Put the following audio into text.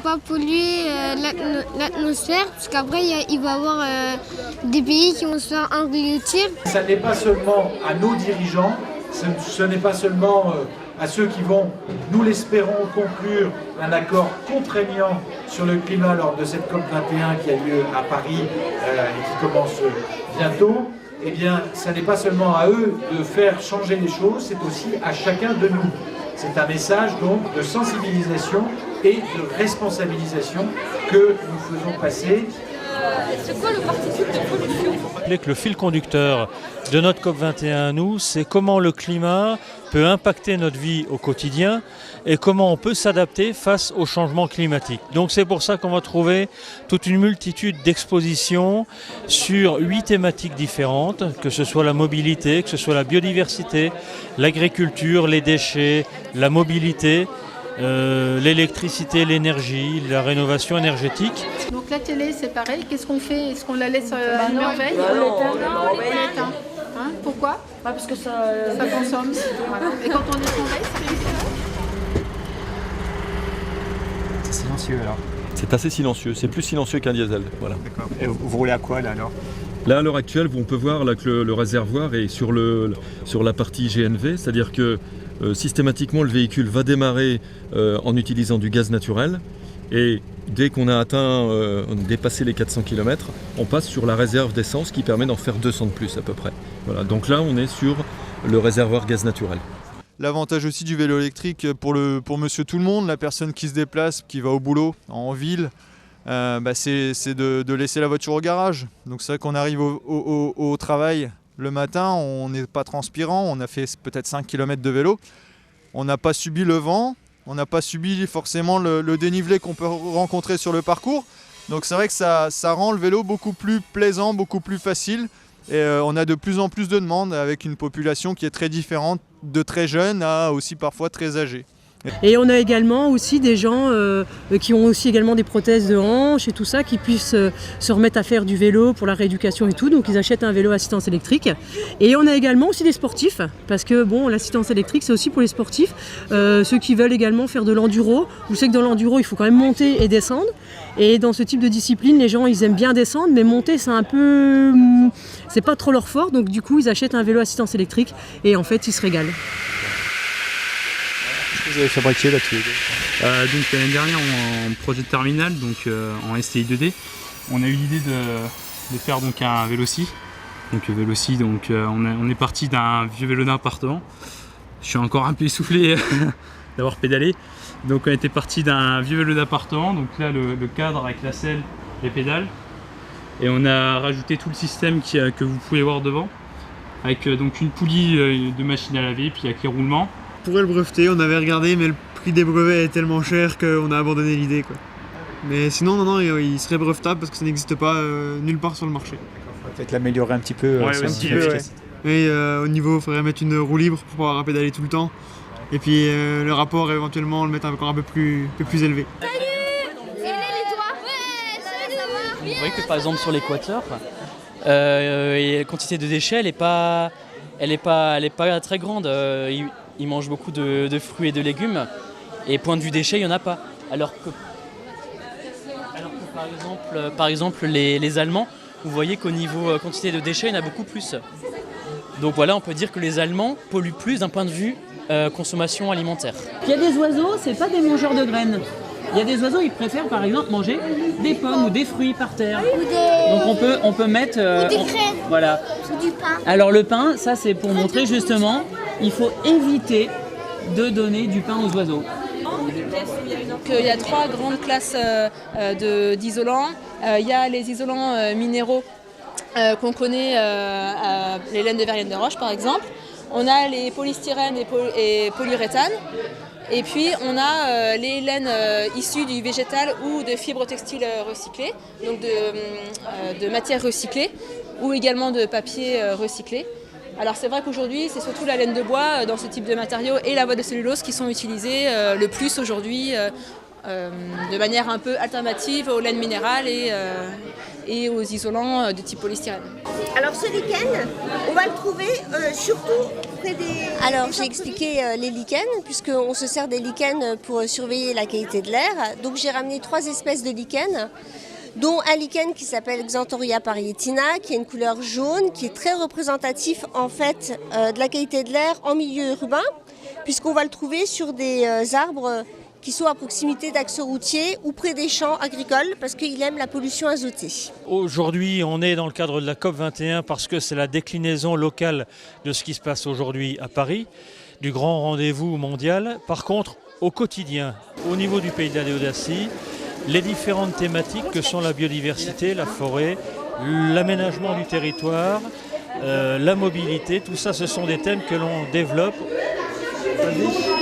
pas polluer l'atmosphère, parce qu'après il va y avoir des pays qui vont se faire engloutir. Ça n'est pas seulement à nos dirigeants, ce n'est pas seulement à ceux qui vont, nous l'espérons, conclure un accord contraignant sur le climat lors de cette COP21 qui a lieu à Paris et qui commence bientôt. Eh bien, ça n'est pas seulement à eux de faire changer les choses, c'est aussi à chacun de nous. C'est un message donc de sensibilisation et de responsabilisation que nous faisons passer. C'est quoi le parti type de pollution ? Le fil conducteur de notre COP21 à nous, c'est comment le climat peut impacter notre vie au quotidien et comment on peut s'adapter face au changement climatique. Donc c'est pour ça qu'on va trouver toute une multitude d'expositions sur 8 thématiques différentes, que ce soit la mobilité, que ce soit la biodiversité, l'agriculture, les déchets, la mobilité, l'électricité, l'énergie, la rénovation énergétique. Donc la télé, c'est pareil. Qu'est-ce qu'on fait ? Est-ce qu'on la laisse à merveille ? Non, on l'éteint. Hein ? Pourquoi ? parce que ça consomme. Voilà. Et quand on est surveille, ça réussit ? C'est silencieux alors. C'est assez silencieux, c'est plus silencieux qu'un diesel. Voilà. D'accord. Et vous roulez à quoi là alors ? Là, à l'heure actuelle, on peut voir là, que le réservoir est sur la partie GNV, c'est-à-dire que systématiquement le véhicule va démarrer en utilisant du gaz naturel et dès qu'on a dépassé les 400 km, on passe sur la réserve d'essence qui permet d'en faire 200 de plus à peu près. Voilà. Donc là, on est sur le réservoir gaz naturel. L'avantage aussi du vélo électrique pour monsieur tout le monde, la personne qui se déplace, qui va au boulot, en ville, c'est de laisser la voiture au garage. Donc c'est vrai qu'on arrive au travail le matin, on n'est pas transpirant, on a fait peut-être 5 km de vélo. On n'a pas subi le vent, on n'a pas subi forcément le dénivelé qu'on peut rencontrer sur le parcours. Donc c'est vrai que ça rend le vélo beaucoup plus plaisant, beaucoup plus facile. Et on a de plus en plus de demandes avec une population qui est très différente, de très jeunes à aussi parfois très âgés. Et on a également aussi des gens qui ont aussi également des prothèses de hanches et tout ça, qui puissent se remettre à faire du vélo pour la rééducation et tout, donc ils achètent un vélo à assistance électrique. Et on a également aussi des sportifs, parce que bon, l'assistance électrique c'est aussi pour les sportifs, ceux qui veulent également faire de l'enduro. Vous savez que dans l'enduro il faut quand même monter et descendre, et dans ce type de discipline les gens ils aiment bien descendre, mais monter c'est pas trop leur fort, donc du coup ils achètent un vélo à assistance électrique et en fait ils se régalent. Qu'est-ce que vous avez fabriqué là tous les deux ? Donc l'année dernière en projet de terminal, donc en STI 2D, on a eu l'idée de faire donc un vélo-scie. Donc vélo-scie, donc on est parti d'un vieux vélo d'appartement. Je suis encore un peu essoufflé d'avoir pédalé. Donc on était parti d'un vieux vélo d'appartement, donc là le cadre avec la selle, les pédales. Et on a rajouté tout le système que vous pouvez voir devant, avec donc une poulie de machine à laver, puis avec les roulements. On pourrait le breveter, on avait regardé, mais le prix des brevets est tellement cher qu'on a abandonné l'idée, quoi. Mais sinon, non, il serait brevetable parce que ça n'existe pas nulle part sur le marché. Il faudrait peut-être l'améliorer un petit peu. Ouais, un petit peu, ouais. Et au niveau, il faudrait mettre une roue libre pour pouvoir pédaler tout le temps. Et puis le rapport, éventuellement, le mettre encore un peu plus élevé. Vous voyez que par exemple sur l'équateur, la quantité de déchets, elle est pas très grande. Ils mangent beaucoup de fruits et de légumes, et point de vue déchets, il n'y en a pas. Alors que par exemple les Allemands, vous voyez qu'au niveau quantité de déchets, il y en a beaucoup plus. Donc voilà, on peut dire que les Allemands polluent plus d'un point de vue consommation alimentaire. Il y a des oiseaux, c'est pas des mangeurs de graines. Il y a des oiseaux, ils préfèrent par exemple manger des pommes ou des fruits par terre. Donc on peut mettre... ou des graines. Voilà. Ou du pain. Alors le pain, ça c'est pour montrer justement, il faut éviter de donner du pain aux oiseaux. Il y a 3 grandes classes d'isolants. Il y a les isolants minéraux qu'on connaît, les laines de verrière de roche par exemple. On a les polystyrènes et polyuréthane. Et puis on a les laines issues du végétal ou de fibres textiles recyclées, donc de matières recyclées ou également de papier recyclé. Alors c'est vrai qu'aujourd'hui c'est surtout la laine de bois dans ce type de matériaux et la boîte de cellulose qui sont utilisées le plus aujourd'hui de manière un peu alternative aux laines minérales et aux isolants de type polystyrène. Alors ce lichen, on va le trouver surtout près des... Alors j'ai expliqué les lichens, puisqu'on se sert des lichens pour surveiller la qualité de l'air. Donc j'ai ramené 3 espèces de lichens, dont un lichen qui s'appelle Xanthoria parietina, qui a une couleur jaune, qui est très représentatif en fait de la qualité de l'air en milieu urbain, puisqu'on va le trouver sur des arbres qui sont à proximité d'axes routiers ou près des champs agricoles, parce qu'il aime la pollution azotée. Aujourd'hui, on est dans le cadre de la COP21 parce que c'est la déclinaison locale de ce qui se passe aujourd'hui à Paris, du grand rendez-vous mondial. Par contre, au quotidien, au niveau du Pays de la Léodacie, les différentes thématiques que sont la biodiversité, la forêt, l'aménagement du territoire, la mobilité, tout ça, ce sont des thèmes que l'on développe. Vas-y.